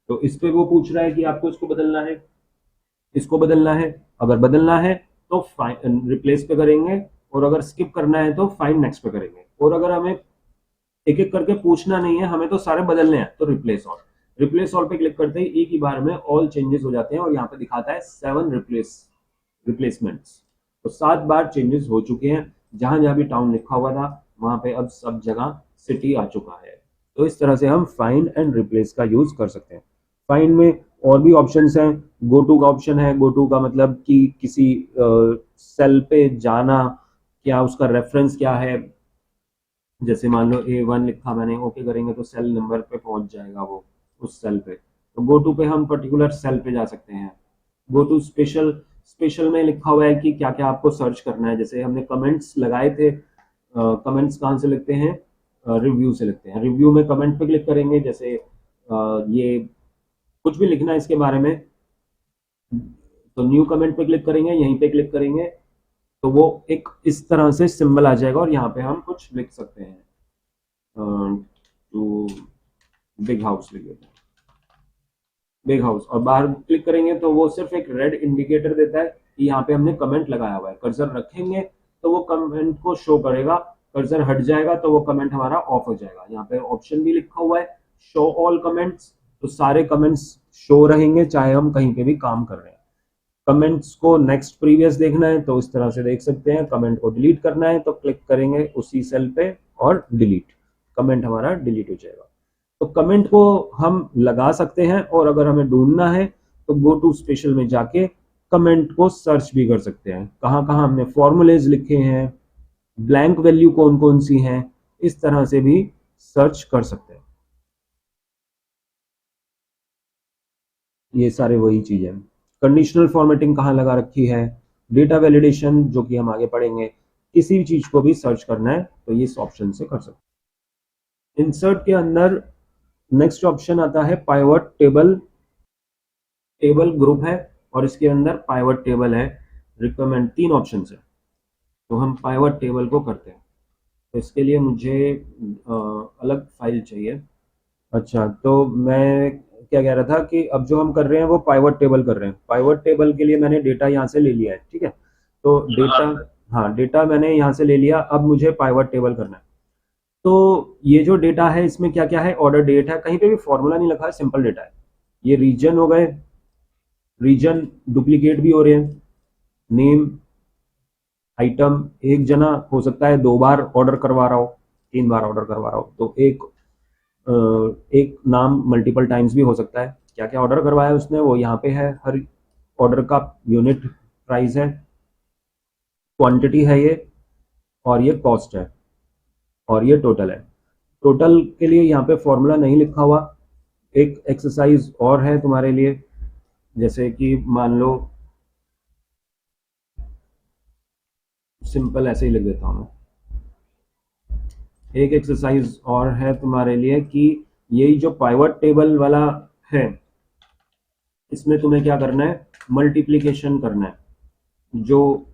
तो इस पे वो पूछ रहा है कि आपको इसको बदलना है, इसको बदलना है। अगर बदलना है तो रिप्लेस पे करेंगे, और अगर स्किप करना है तो फाइंड नेक्स्ट पे करेंगे। और अगर हमें एक एक करके पूछना नहीं है, हमें तो सारे बदलने हैं, तो रिप्लेस ऑल। रिप्लेस ऑल पे क्लिक करते ही एक ही बार में ऑल चेंजेस हो जाते हैं, और यहाँ पे दिखाता है 7 रिप्लेसमेंट्स। तो 7 बार चेंजेस हो चुके हैं। जहां जहां भी टाउन लिखा हुआ था वहां पे अब सब जगह सिटी आ चुका है। तो इस तरह से हम फाइंड एंड रिप्लेस का यूज कर सकते हैं। फाइंड में और भी ऑप्शंस हैं। गो टू का ऑप्शन है। गो टू का मतलब कि किसी सेल पे जाना, क्या उसका रेफरेंस क्या है। जैसे मान लो A1 लिखा मैंने, ओके करेंगे तो सेल नंबर पे पहुंच जाएगा वो, उस सेल पे। तो गो टू पे हम पर्टिकुलर सेल पे जा सकते हैं। गो टू स्पेशल, स्पेशल में लिखा हुआ है कि क्या क्या आपको सर्च करना है। जैसे हमने कमेंट्स लगाए थे, कमेंट्स कहाँ से लिखते हैं, रिव्यू से लिखते हैं। रिव्यू में कमेंट पे क्लिक करेंगे, जैसे ये कुछ भी लिखना है इसके बारे में, तो न्यू कमेंट पे क्लिक करेंगे, यहीं पे क्लिक करेंगे, तो वो एक इस तरह से सिंबल आ जाएगा, और यहाँ पे हम कुछ लिख सकते हैं। टू बिग हाउस लिख देते हैं, बिग हाउस, और बाहर क्लिक करेंगे तो वो सिर्फ एक रेड इंडिकेटर देता है कि यहाँ पे हमने कमेंट लगाया हुआ है। कर्सर रखेंगे तो वो कमेंट को शो करेगा, कर्सर हट जाएगा तो वो कमेंट हमारा ऑफ हो जाएगा। यहाँ पे ऑप्शन भी लिखा हुआ है शो ऑल कमेंट्स, तो सारे कमेंट्स शो रहेंगे चाहे हम कहीं पे भी काम कर रहे हैं। कमेंट्स को नेक्स्ट प्रीवियस देखना है तो इस तरह से देख सकते हैं, कमेंट को डिलीट करना है तो क्लिक करेंगे उसी सेल पे और डिलीट, कमेंट हमारा डिलीट हो जाएगा। तो कमेंट को हम लगा सकते हैं और अगर हमें ढूंढना है तो गो टू स्पेशल में जाके कमेंट को सर्च भी कर सकते हैं, कहाँ कहाँ हमने फॉर्मूलेज लिखे हैं, ब्लैंक वैल्यू कौन कौन सी हैं, इस तरह से भी सर्च कर सकते हैं। ये सारे वही चीज़ है। कंडीशनल फॉर्मेटिंग कहाँ लगा रखी है, डेटा वैलिडेशन जो कि हम आगे पढ़ेंगे, किसी भी चीज़ को भी सर्च करना है तो ये इस ऑप्शन से कर सकते हैं। इंसर्ट के अंदर नेक्स्ट ऑप्शन आता है पाइवट टेबल, टेबल ग्रुप है और इसके अंदर पाइवट टेबल है, रिकमेंड 3 ऑप्शन है। तो हम पाइवट टेबल को करते हैं तो इसके लिए मुझे अलग फाइल चाहिए। अच्छा, तो मैं क्या कह रहा था कि अब जो हम कर रहे हैं वो पाइवट टेबल कर रहे हैं। पाइवट टेबल के लिए मैंने डेटा यहाँ से ले लिया है, ठीक है। तो डेटा, हाँ डेटा मैंने यहाँ से ले लिया, अब मुझे पाइवट टेबल करना है। तो ये जो डेटा है इसमें क्या क्या है, ऑर्डर डेट है, कहीं पे भी फॉर्मूला नहीं लिखा है, सिंपल डेटा है। ये रीजन हो गए, रीजन डुप्लीकेट भी हो रहे हैं, नेम, आइटम, एक जना हो सकता है 2 बार ऑर्डर करवा रहा हो, 3 बार ऑर्डर करवा रहा हो, तो एक नाम मल्टीपल टाइम्स भी हो सकता है। क्या क्या ऑर्डर करवाया है उसने वो यहाँ पे है, हर ऑर्डर का यूनिट प्राइस है, क्वांटिटी है ये, और ये कॉस्ट है, और ये टोटल है। टोटल के लिए यहाँ पे फॉर्मूला नहीं लिखा हुआ। एक एक्सरसाइज और है तुम्हारे लिए, जैसे कि मान लो सिंपल ऐसे ही लिख देता हूँ मैं। एक एक्सरसाइज और है तुम्हारे लिए कि यही जो पाइवट टेबल वाला है इसमें तुम्हें क्या करना है, मल्टीप्लिकेशन करना है। जो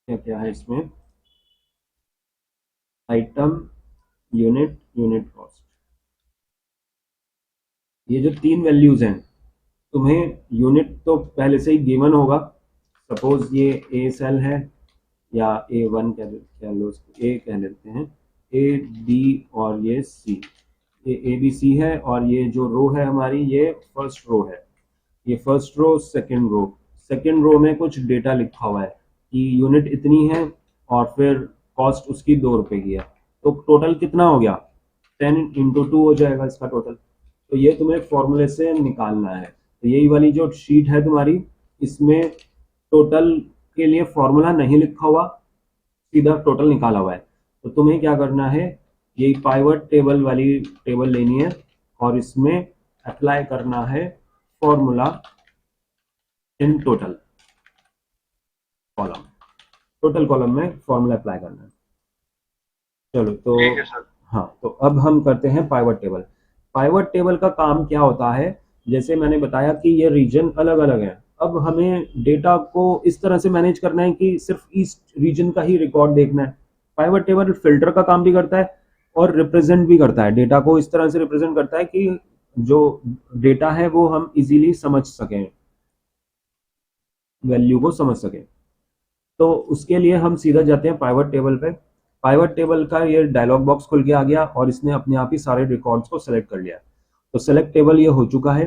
क्या क्या है इसमें, आइटम, यूनिट, यूनिट कॉस्ट, ये जो 3 वैल्यूज हैं तुम्हें यूनिट तो पहले से ही गिवन होगा। सपोज ये ए सेल है या A1 कह लो इसको, ए कह लेते हैं, ए बी और ये सी, ये ए बी सी है और ये जो रो है हमारी ये फर्स्ट रो है, ये first row, second row. Second row में कुछ डेटा लिखा हुआ है कि यूनिट इतनी है और फिर कॉस्ट उसकी 2 रुपए की है, तो टोटल कितना हो गया, 10 × 2 हो जाएगा इसका टोटल। तो ये तुम्हें फॉर्मूले से निकालना है। तो यही वाली जो शीट है तुम्हारी, इसमें टोटल के लिए फॉर्मूला नहीं लिखा हुआ, सीधा टोटल निकाला हुआ है। तो तुम्हें क्या करना है, यही पाइवट टेबल वाली टेबल लेनी है और इसमें अप्लाई करना है formula in total column, total column में फॉर्मूला अप्लाई करना है। चलो तो ठीक है सर। हाँ, तो अब हम करते हैं पाइवट टेबल। पाइवट टेबल का काम क्या होता है, जैसे मैंने बताया कि ये रीजन अलग अलग है। अब हमें डेटा को इस तरह से मैनेज करना है कि सिर्फ ईस्ट रीजन का ही रिकॉर्ड देखना है। पाइवट टेबल फिल्टर का काम भी करता है और रिप्रेजेंट भी करता है, डेटा को इस तरह से रिप्रेजेंट करता है कि जो डेटा है वो हम इजीली समझ सकें, वैल्यू को समझ सकें। तो उसके लिए हम सीधा जाते हैं पाइवट टेबल पे। पाइवट टेबल का ये डायलॉग बॉक्स खुल के आ गया और इसने अपने आप ही सारे रिकॉर्ड्स को सेलेक्ट कर लिया। तो सेलेक्ट टेबल ये हो चुका है।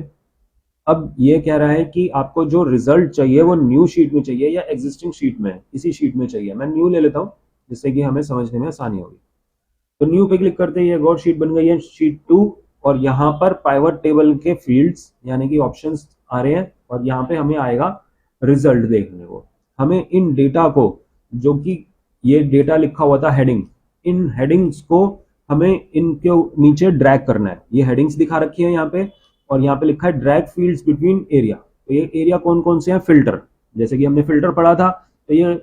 अब ये कह रहा है कि आपको जो रिजल्ट चाहिए वो न्यू शीट में चाहिए या एग्जिस्टिंग शीट में, इसी शीट में चाहिए। मैं न्यू ले लेता हूँ जिससे कि हमें समझने में आसानी होगी। तो न्यू पे क्लिक करते ही एक और शीट बन गई है, शीट 2, और यहाँ पर पाइवट टेबल के फील्ड्स यानी कि ऑप्शंस आ रहे हैं और यहाँ पे हमें आएगा रिजल्ट देखने को। हमें इन डेटा को, जो कि ये डेटा लिखा हुआ था हेडिंग, इन हेडिंग्स को हमें इनके नीचे ड्रैग करना है। ये हेडिंग्स दिखा रखी है यहाँ पे और यहाँ पे लिखा है ड्रैग फील्ड्स बिटवीन एरिया। तो ये एरिया कौन कौन से हैं, फिल्टर, जैसे कि हमने फिल्टर पढ़ा था, तो ये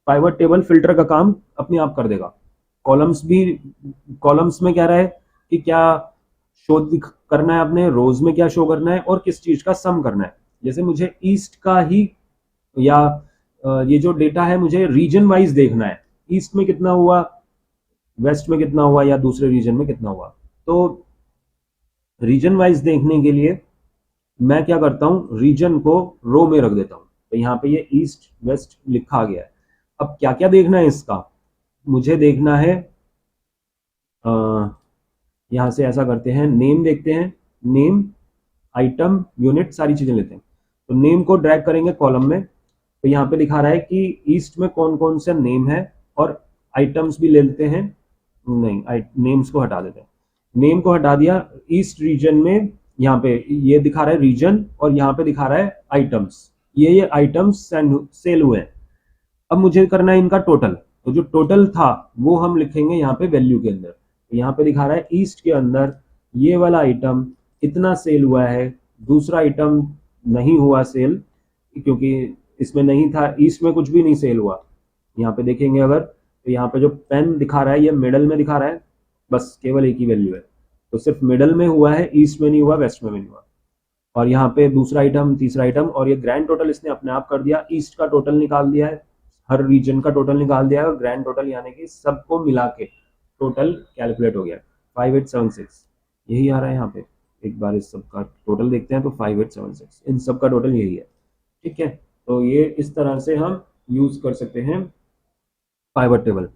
पाइवट टेबल फिल्टर का काम अपने आप कर देगा। कॉलम्स भी, कॉलम्स में क्या रहा है कि क्या शो करना है आपने, रोज में क्या शो करना है और किस चीज का सम करना है। जैसे मुझे ईस्ट का ही या ये जो डेटा है मुझे रीजन वाइज देखना है, ईस्ट में कितना हुआ, वेस्ट में कितना हुआ या दूसरे रीजन में कितना हुआ। तो रीजन वाइज देखने के लिए मैं क्या करता हूँ, रीजन को रो में रख देता हूँ। तो यहाँ पे ये ईस्ट वेस्ट लिखा गया है। अब क्या क्या देखना है इसका, मुझे देखना है, यहाँ से ऐसा करते हैं, नेम देखते हैं, नेम, आइटम, यूनिट, सारी चीजें लेते हैं। तो नेम को ड्रैग करेंगे कॉलम में, तो यहाँ पे दिखा रहा है कि ईस्ट में कौन कौन से नेम है, और आइटम्स भी ले लेते हैं। नहीं, नेम्स को हटा देते हैं। नेम को हटा दिया। ईस्ट रीजन में यहाँ पे ये दिखा रहा है रीजन, और यहाँ पे दिखा रहा है आइटम्स। ये आइटम्स सेल हुए हैं। अब मुझे करना है इनका टोटल। तो जो टोटल था वो हम लिखेंगे यहाँ पे वैल्यू के अंदर। तो यहाँ पे दिखा रहा है ईस्ट के अंदर ये वाला आइटम इतना सेल हुआ है, दूसरा आइटम नहीं हुआ सेल क्योंकि इसमें नहीं था, ईस्ट में कुछ भी नहीं सेल हुआ। यहाँ पे देखेंगे अगर, तो यहाँ पे जो पेन दिखा रहा है ये मिडल में दिखा रहा है, बस केवल एक ही वैल्यू है। तो सिर्फ मिडल में हुआ है, ईस्ट में नहीं हुआ, वेस्ट में भी नहीं हुआ। और यहाँ पे दूसरा आइटम, तीसरा आइटम, और ये ग्रैंड टोटल इसने अपने आप कर दिया। ईस्ट का टोटल निकाल दिया है, हर रीजन का टोटल निकाल दिया है, और ग्रैंड टोटल यानी कि सबको मिला के टोटल कैलकुलेट हो गया 5876। यही आ रहा है यहाँ पे। एक बार इस सब का टोटल देखते हैं तो 5876 इन सब का टोटल यही है। ठीक है, तो ये इस तरह से हम यूज कर सकते हैं पाइवट टेबल।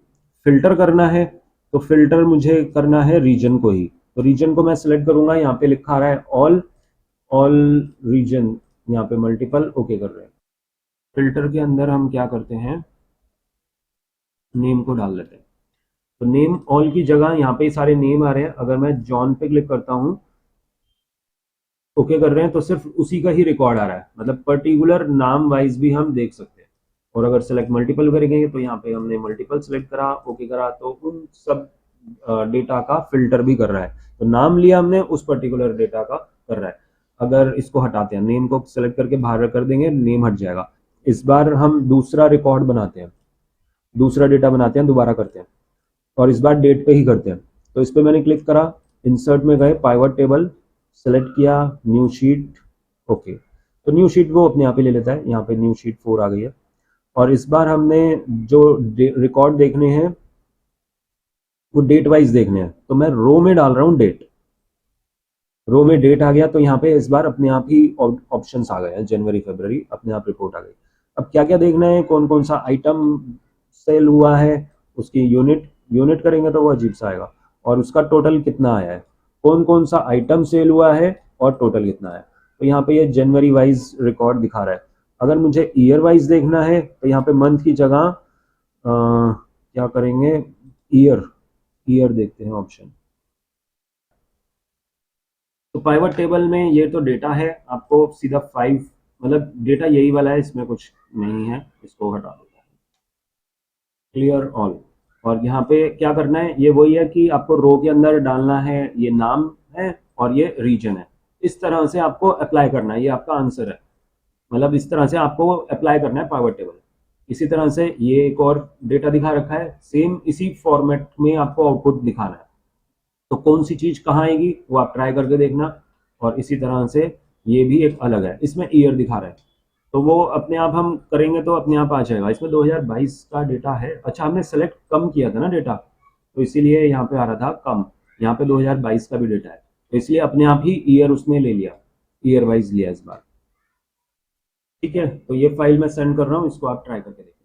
फिल्टर करना है तो फिल्टर मुझे करना है रीजन को ही। तो रीजन को मैं सिलेक्ट करूंगा, यहाँ पे लिखा रहा है ऑल रीजन, यहाँ पे मल्टीपल, ओके कर रहे हैं। फिल्टर के अंदर हम क्या करते हैं, नेम को डाल लेते हैं। तो नेम ऑल की जगह यहाँ पे सारे नेम आ रहे हैं। अगर मैं जॉन पे क्लिक करता हूँ, ओके कर रहे हैं, तो सिर्फ उसी का ही रिकॉर्ड आ रहा है, मतलब पर्टिकुलर नाम वाइज भी हम देख सकते हैं। और अगर सेलेक्ट मल्टीपल करेंगे तो यहाँ पे हमने मल्टीपल सेलेक्ट करा, ओके करा, तो उन सब डेटा का फिल्टर भी कर रहा है। तो नाम लिया हमने, उस पर्टिकुलर डेटा का कर रहा है। अगर इसको हटाते हैं, नेम को सेलेक्ट करके बाहर कर देंगे, नेम हट जाएगा। इस बार हम दूसरा रिकॉर्ड बनाते हैं, दूसरा डेटा बनाते हैं, दोबारा करते हैं, और इस बार डेट पे ही करते हैं। तो इस पर मैंने क्लिक करा, इंसर्ट में गए, पाइवट टेबल सेलेक्ट किया, न्यू शीट, ओके। तो न्यू शीट वो अपने आप ही ले लेता है। यहाँ पे न्यू शीट 4 आ गई है। और इस बार हमने जो रिकॉर्ड देखने हैं वो डेट वाइज देखने हैं, तो मैं रो में डाल रहा हूँ डेट। रो में डेट आ गया, तो यहाँ पे इस बार अपने आप ही ऑप्शंस आ गए हैं, जनवरी फरवरी अपने आप रिपोर्ट आ गई। अब क्या क्या देखना है, कौन कौन सा आइटम सेल हुआ है, उसकी यूनिट करेंगे तो वो अजीब सा आएगा, और उसका टोटल कितना आया है, कौन कौन सा आइटम सेल हुआ है और टोटल कितना है। तो यहाँ पे ये जनवरी वाइज रिकॉर्ड दिखा रहा है। अगर मुझे ईयर वाइज देखना है तो यहाँ पे मंथ की जगह क्या करेंगे, ईयर देखते हैं ऑप्शन। तो पाइवट टेबल में ये तो डेटा है, आपको सीधा 5, मतलब डेटा यही वाला है, इसमें कुछ नहीं है, इसको हटा देता है, क्लियर ऑल। और यहाँ पे क्या करना है, ये वही है कि आपको रो के अंदर डालना है, ये नाम है और ये रीजन है। इस तरह से आपको अप्लाई करना है, ये आपका आंसर है। मतलब इस तरह से आपको अप्लाई करना है पाइवट टेबल। इसी तरह से ये एक और डेटा दिखा रखा है, सेम इसी फॉर्मेट में आपको आउटपुट दिखाना है। तो कौन सी चीज कहाँ आएगी वो आप ट्राई करके देखना। और इसी तरह से ये भी एक अलग है, इसमें ईयर दिखा रहा है, तो वो अपने आप हम करेंगे तो अपने आप आ जाएगा। इसमें 2022 का डेटा है। अच्छा, हमने सेलेक्ट कम किया था ना डेटा, तो इसीलिए यहाँ पे आ रहा था कम। यहाँ पे 2022 का भी डेटा है, तो इसलिए अपने आप ही ईयर उसने ले लिया, ईयर वाइज लिया इस बार। ठीक है, तो ये फाइल मैं सेंड कर रहा हूँ, इसको आप ट्राई करके देखिए।